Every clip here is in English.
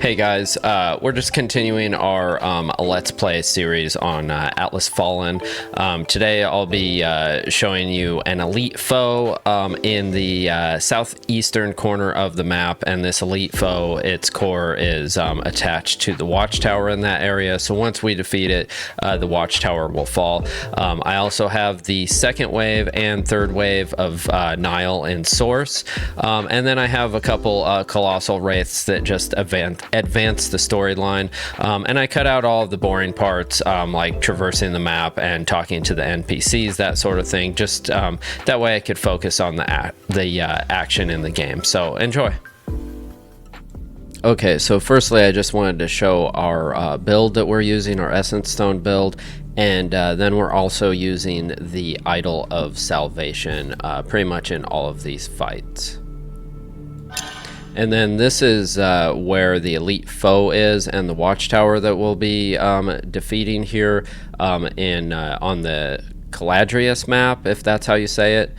Hey guys, we're just continuing our Let's Play series on Atlas Fallen. Today I'll be showing you an elite foe in the southeastern corner of the map, and this elite foe, its core is attached to the watchtower in that area, so once we defeat it, the watchtower will fall. I also have the second wave and third wave of Nile in source, and then I have a couple colossal wraiths that just advance the storyline, and I cut out all of the boring parts, like traversing the map and talking to the NPCs, that sort of thing, just that way I could focus on the action in the game. So enjoy. Okay, so firstly I just wanted to show our build that we're using, our Essence Stone build, and then we're also using the Idol of Salvation pretty much in all of these fights. And then this is where the elite foe is, and the watchtower that we'll be defeating here on the Caladrius map, if that's how you say it.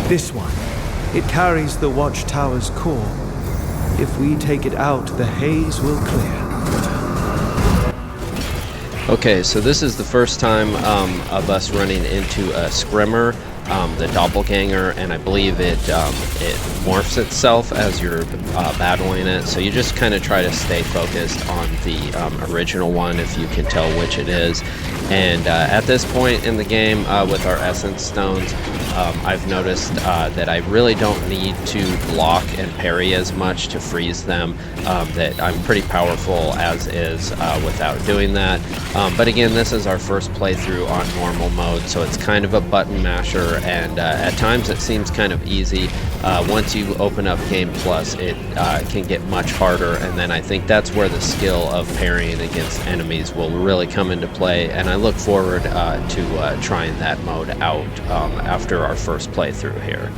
This one, it carries the watchtower's core. If we take it out, the haze will clear. Okay, so this is the first time of us running into a scrimmer, the doppelganger, and I believe it morphs itself as you're battling it, so you just kind of try to stay focused on the original one if you can tell which it is. And at this point in the game with our Essence Stones, I've noticed that I really don't need to block and parry as much to freeze them, that I'm pretty powerful as is without doing that. But again, this is our first playthrough on normal mode, so it's kind of a button masher, and at times it seems kind of easy. Once you open up Game Plus, it can get much harder, and then I think that's where the skill of parrying against enemies will really come into play, and I look forward to trying that mode out after our first playthrough here.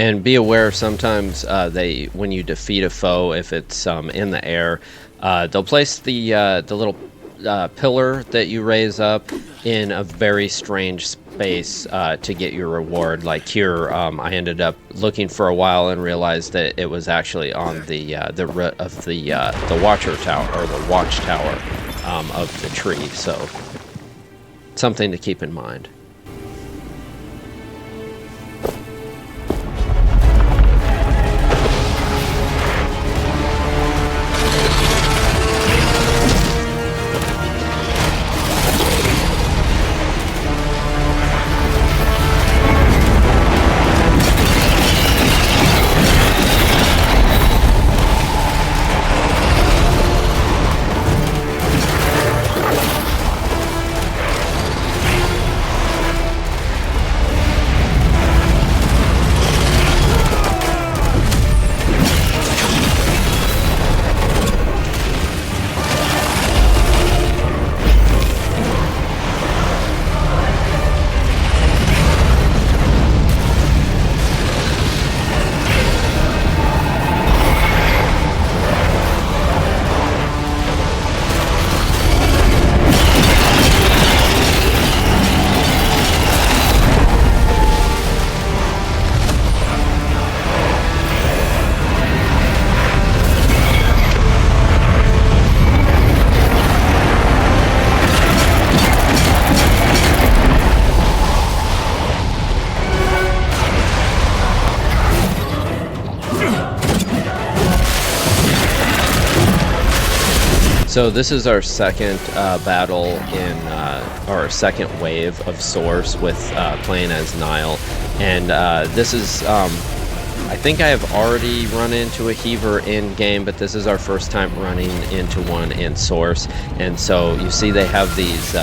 And be aware, sometimes when you defeat a foe, if it's in the air, they'll place the little pillar that you raise up in a very strange space to get your reward. Like here, I ended up looking for a while and realized that it was actually on the root of the watcher tower, or the watchtower of the tree. So something to keep in mind. So this is our second battle in, or our second wave of Source with playing as Nile, and this is, I think I have already run into a Heaver in game, but this is our first time running into one in Source. And so you see they have these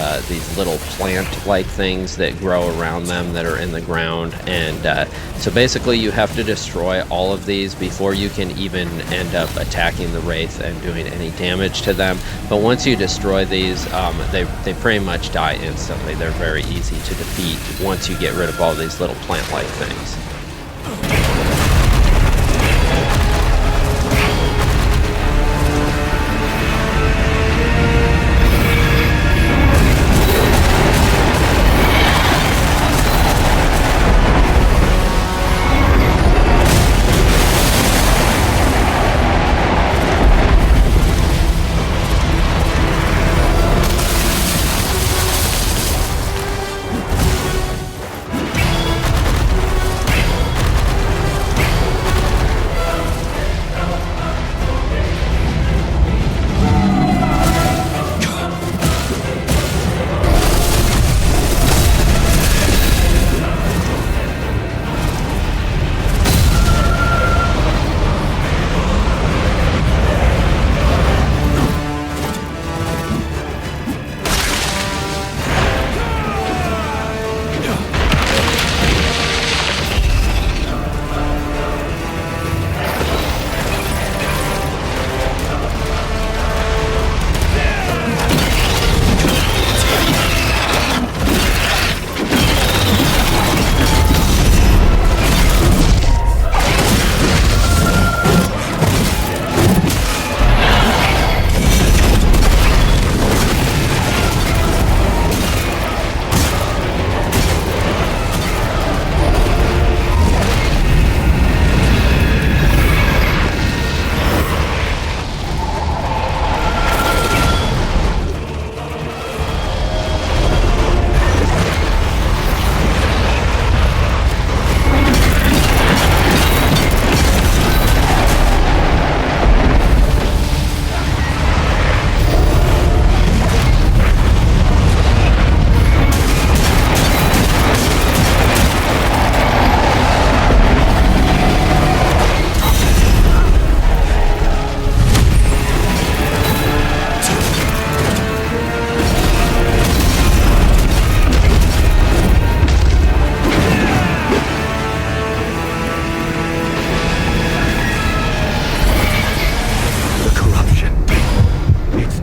little plant-like things that grow around them that are in the ground, and so basically you have to destroy all of these before you can even end up attacking the Wraith and doing any damage to them. But once you destroy these, they pretty much die instantly. They're very easy to defeat once you get rid of all these little plant-like things.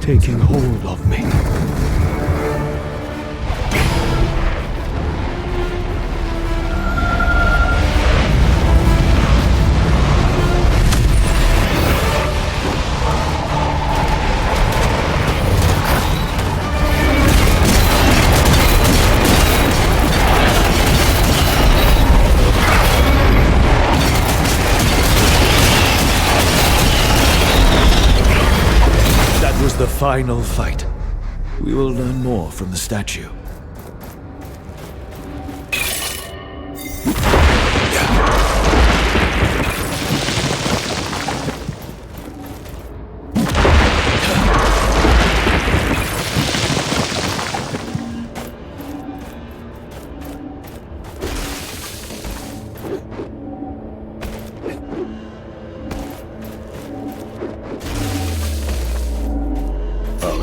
Taking hold of me. The final fight. We will learn more from the statue.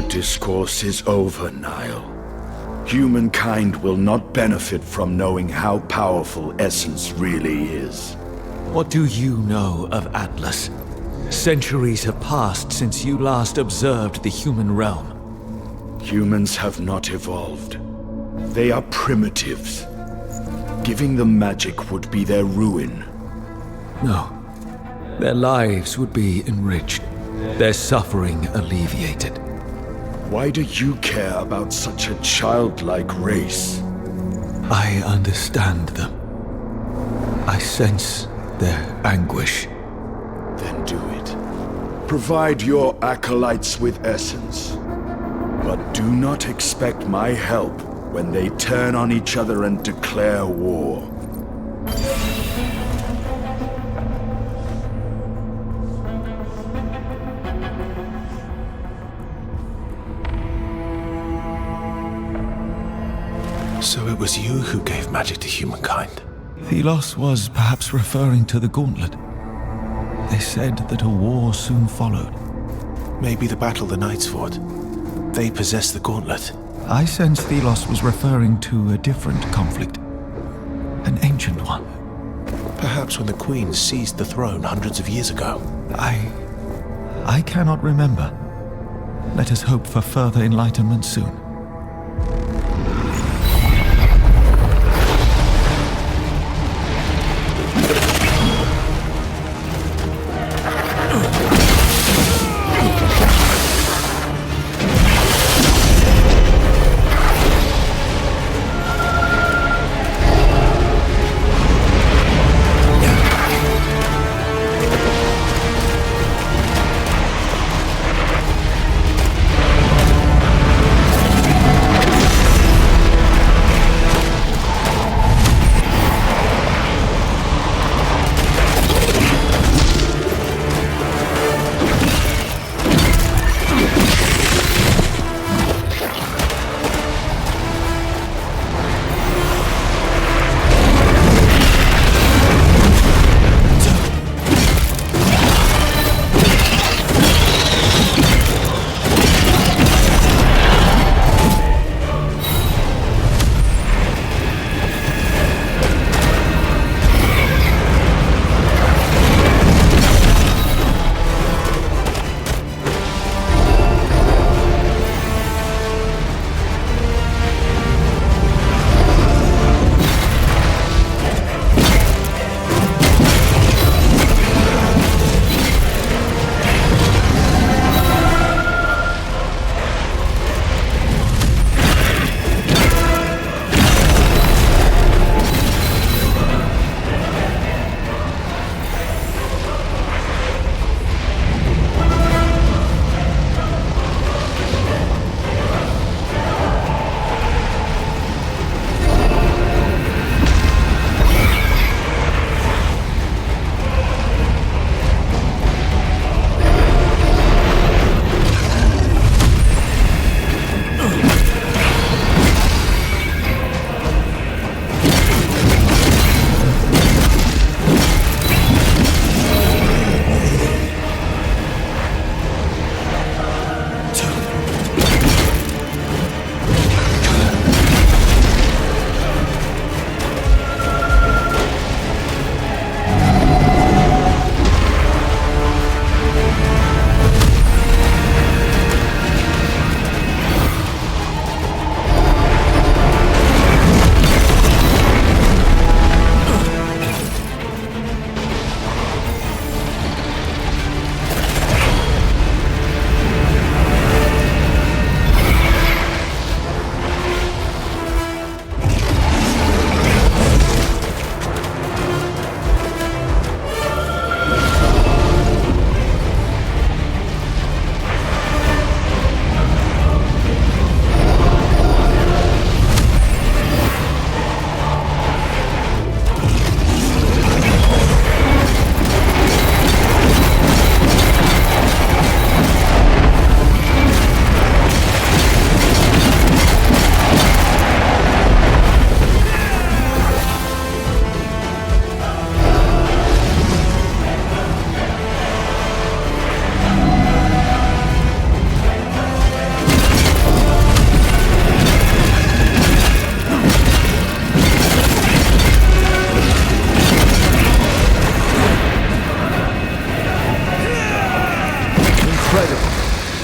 Discourse is over, Nile. Humankind will not benefit from knowing how powerful Essence really is. What do you know of Atlas? Centuries have passed since you last observed the human realm. Humans have not evolved. They are primitives. Giving them magic would be their ruin. No. Their lives would be enriched, their suffering alleviated. Why do you care about such a childlike race? I understand them. I sense their anguish. Then do it. Provide your acolytes with essence. But do not expect my help when they turn on each other and declare war. It was you who gave magic to humankind. Thelos was perhaps referring to the gauntlet. They said that a war soon followed. Maybe the battle the knights fought. They possessed the gauntlet. I sense Thelos was referring to a different conflict. An ancient one. Perhaps when the Queen seized the throne hundreds of years ago. I cannot remember. Let us hope for further enlightenment soon.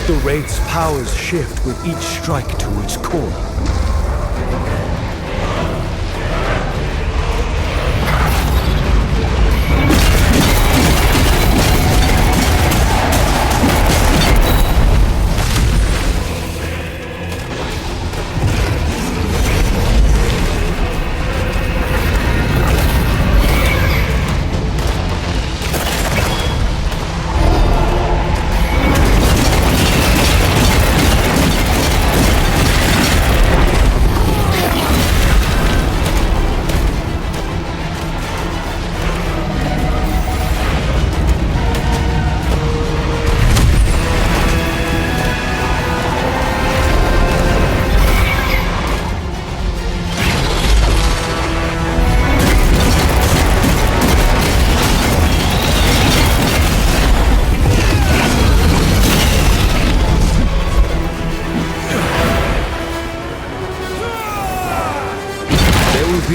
The Wraith's powers shift with each strike to its core.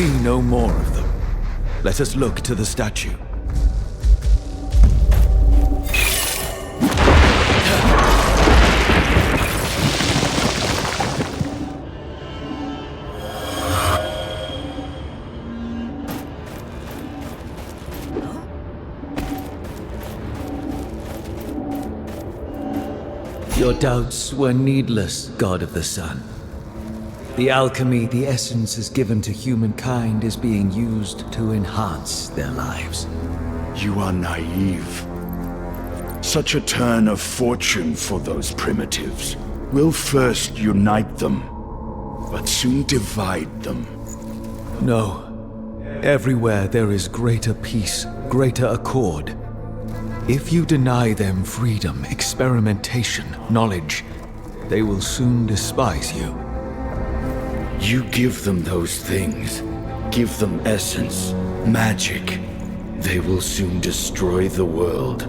be no more of them. Let us look to the statue. Your doubts were needless, God of the Sun. The alchemy the essence has given to humankind is being used to enhance their lives. You are naive. Such a turn of fortune for those primitives will first unite them, but soon divide them. No. Everywhere there is greater peace, greater accord. If you deny them freedom, experimentation, knowledge, they will soon despise you. You give them those things. Give them essence, magic. They will soon destroy the world.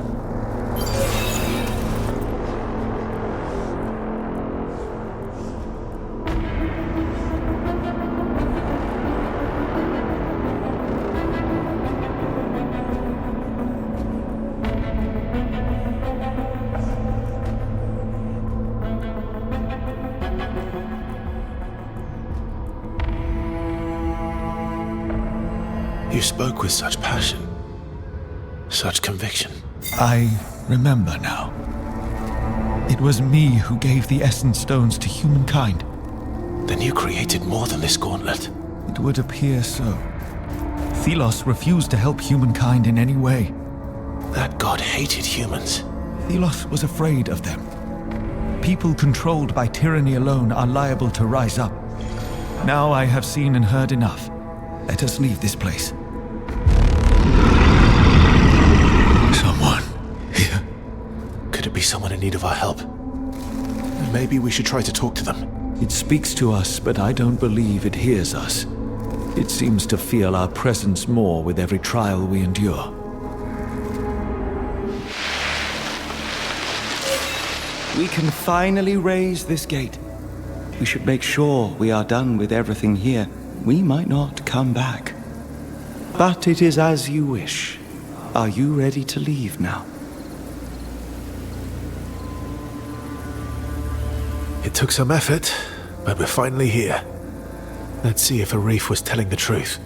You spoke with such passion, such conviction. I remember now. It was me who gave the Essence Stones to humankind. Then you created more than this gauntlet. It would appear so. Thelos refused to help humankind in any way. That god hated humans. Thelos was afraid of them. People controlled by tyranny alone are liable to rise up. Now I have seen and heard enough. Let us leave this place. Someone here. Could it be someone in need of our help? Maybe we should try to talk to them. It speaks to us, but I don't believe it hears us. It seems to feel our presence more with every trial we endure. We can finally raise this gate. We should make sure we are done with everything here. We might not come back. But it is as you wish. Are you ready to leave now? It took some effort, but we're finally here. Let's see if a Wraith was telling the truth.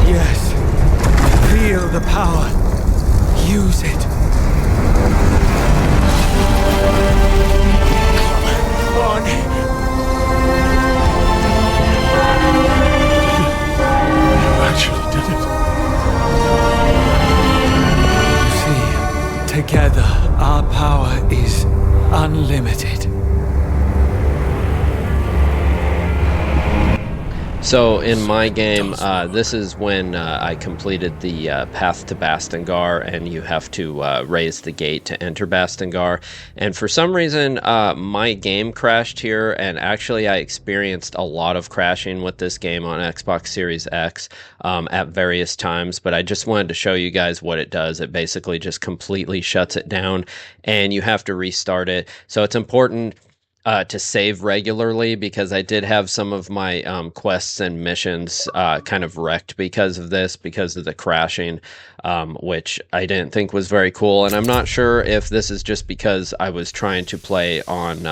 Yes. Feel the power. Use it. Come on. You actually did it. See, together our power is unlimited. So in my game, this is when I completed the path to Bastengar, and you have to raise the gate to enter Bastengar. And for some reason, my game crashed here, and actually I experienced a lot of crashing with this game on Xbox Series X at various times, but I just wanted to show you guys what it does. It basically just completely shuts it down, and you have to restart it. So it's important to save regularly, because I did have some of my quests and missions kind of wrecked because of this, because of the crashing, which I didn't think was very cool. And I'm not sure if this is just because I was trying to play on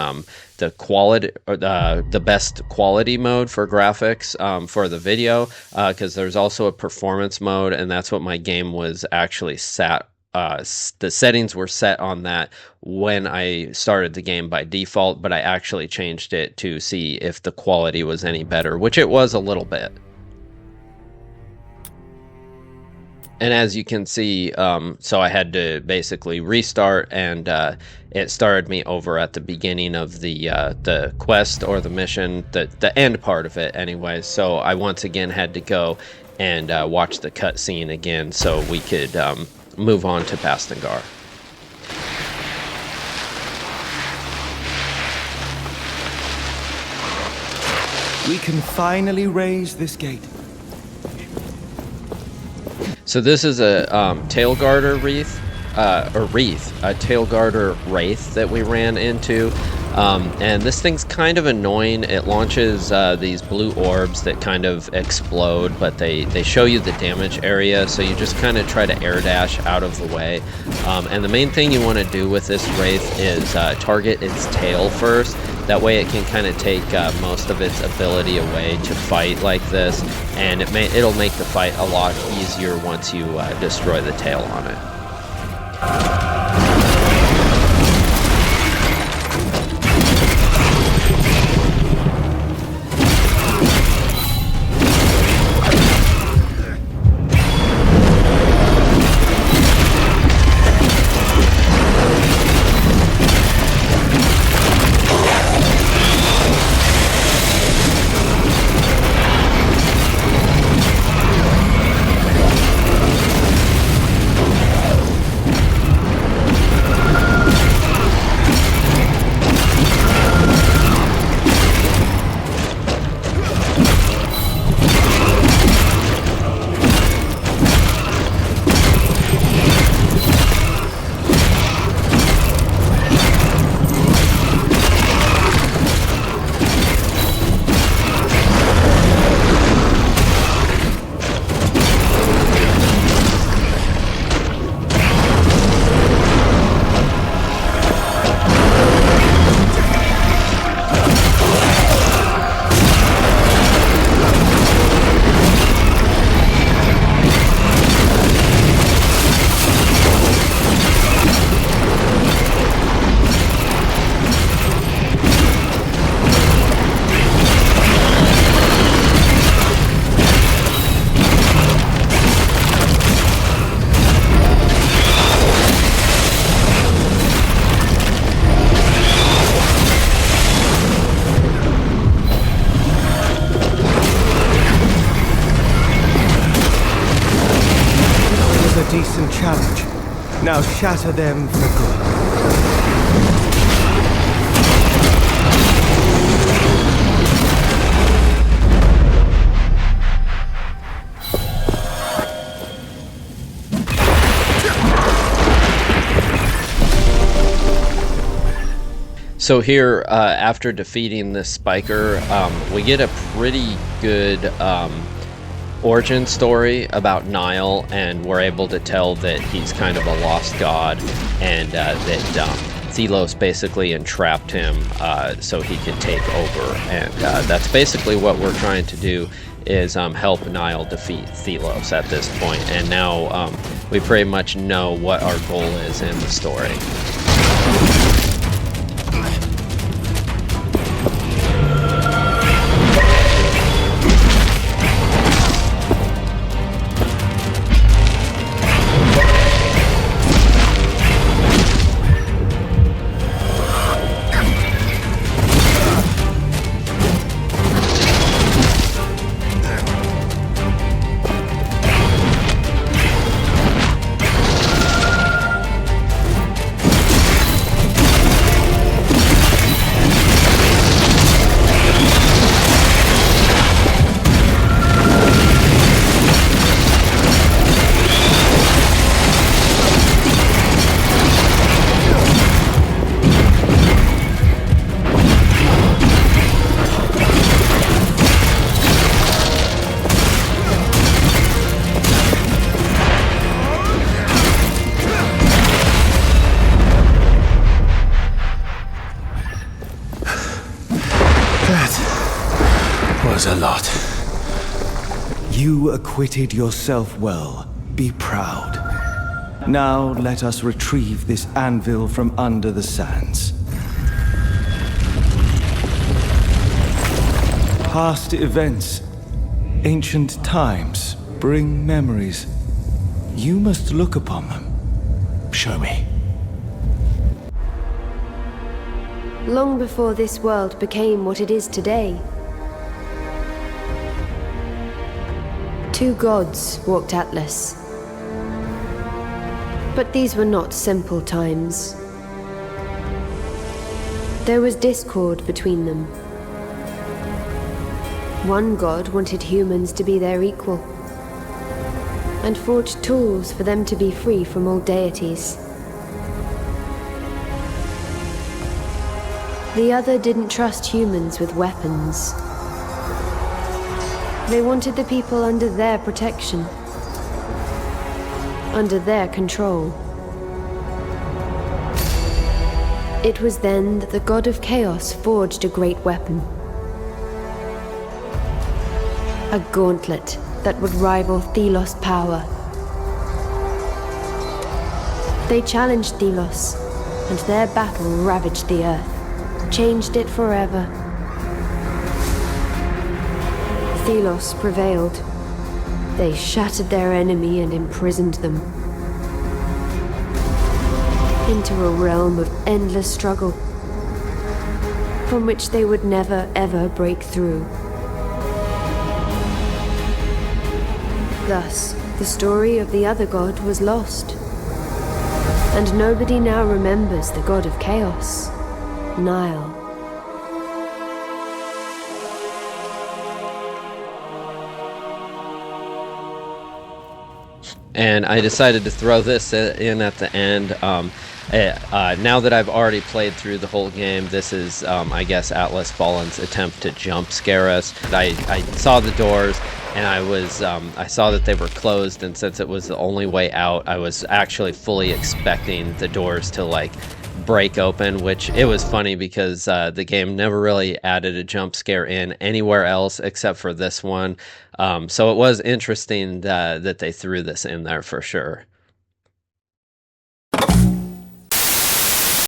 the quality, or the best quality mode for graphics for the video, because there's also a performance mode, and that's what my game was actually set. The settings were set on that when I started the game by default, but I actually changed it to see if the quality was any better, which it was a little bit. And as you can see, so I had to basically restart, and it started me over at the beginning of the quest, or the mission, the end part of it anyways. So I once again had to go and watch the cutscene again so we could move on to Bastengar. We can finally raise this gate. So this is a tailguarder wreath, a tailguarder wraith that we ran into. And this thing's kind of annoying. It launches these blue orbs that kind of explode, but they show you the damage area, so you just kind of try to air dash out of the way. And the main thing you want to do with this wraith is target its tail first. That way it can kind of take most of its ability away to fight like this, and it'll make the fight a lot easier once you destroy the tail on it. Decent challenge. Now shatter them for good. So here, after defeating this spiker, we get a pretty good origin story about Nile, and we're able to tell that he's kind of a lost god, and that Thelos basically entrapped him so he could take over, and that's basically what we're trying to do, is help Nile defeat Thelos at this point. And now we pretty much know what our goal is in the story. Was a lot. You acquitted yourself well. Be proud. Now let us retrieve this anvil from under the sands. Past events, ancient times, bring memories. You must look upon them. Show me. Long before this world became what it is today, two gods walked Atlas. But these were not simple times. There was discord between them. One god wanted humans to be their equal, and forged tools for them to be free from all deities. The other didn't trust humans with weapons. They wanted the people under their protection, under their control. It was then that the god of chaos forged a great weapon. A gauntlet that would rival Thelos' power. They challenged Thelos, and their battle ravaged the earth, changed it forever. Thelos prevailed. They shattered their enemy and imprisoned them into a realm of endless struggle from which they would never ever break through. Thus, the story of the other god was lost, and nobody now remembers the god of chaos, Nile. And I decided to throw this in at the end. Now that I've already played through the whole game, this is, I guess, Atlas Fallen's attempt to jump scare us. I saw the doors, and I saw that they were closed, and since it was the only way out, I was actually fully expecting the doors to, like, break open, which it was funny because the game never really added a jump scare in anywhere else except for this one. So it was interesting that they threw this in there for sure.